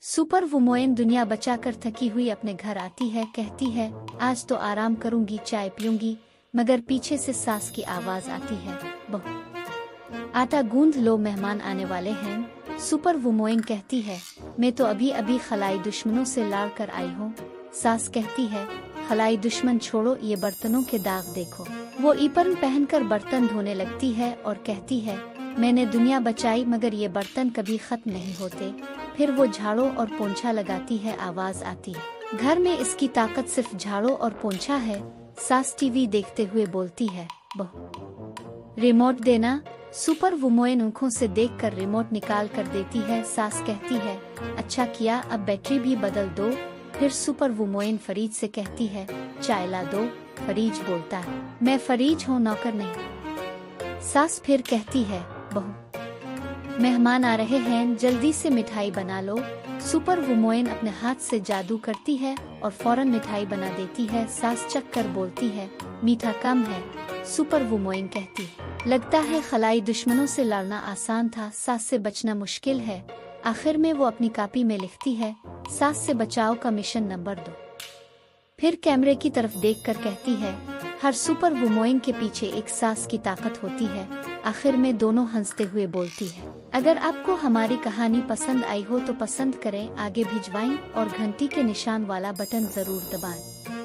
Super वुमोयन दुनिया बचाकर थकी हुई अपने घर आती है। कहती है आज तो आराम करूंगी, चाय पीऊंगी, मगर पीछे से सास की आवाज आती है, बहू आटा गूंद लो, मेहमान आने वाले हैं। सुपर वुमोयन कहती है मैं तो अभी अभी खलाई दुश्मनों से लड़ कर आई हूँ। सास कहती है खलाई दुश्मन छोड़ो, ये बर्तनों के दाग देखो। वो ईपन पहनकर बर्तन धोने लगती है और कहती है मैंने दुनिया बचाई, मगर ये बर्तन कभी खत्म नहीं होते। फिर वो झाड़ू और पोंछा लगाती है, आवाज आती है घर में इसकी ताकत सिर्फ झाड़ू और पोंछा है। सास टीवी देखते हुए बोलती है बहू रिमोट देना। सुपर वुमोयन आंखों से देखकर रिमोट निकाल कर देती है। सास कहती है अच्छा किया, अब बैटरी भी बदल दो। फिर सुपर वुमोयन फरीज से कहती है चाय ला दो। फरीज बोलता है मैं फरीज हूँ, नौकर नहीं। सास फिर कहती है बहू मेहमान आ रहे हैं, जल्दी से मिठाई बना लो। सुपर वुमोयन अपने हाथ से जादू करती है और फौरन मिठाई बना देती है। सास चख कर बोलती है मीठा कम है। सुपर वुमोयन कहती है लगता है खलाई दुश्मनों से लड़ना आसान था, सास से बचना मुश्किल है। आखिर में वो अपनी कॉपी में लिखती है सास से बचाव का मिशन नंबर 2। फिर कैमरे की तरफ देखकर कहती है हर सुपर वुमोयन के पीछे एक सास की ताकत होती है। आखिर में दोनों हंसते हुए बोलती है अगर आपको हमारी कहानी पसंद आई हो तो पसंद करें, आगे भिजवाएं और घंटी के निशान वाला बटन जरूर दबाएं।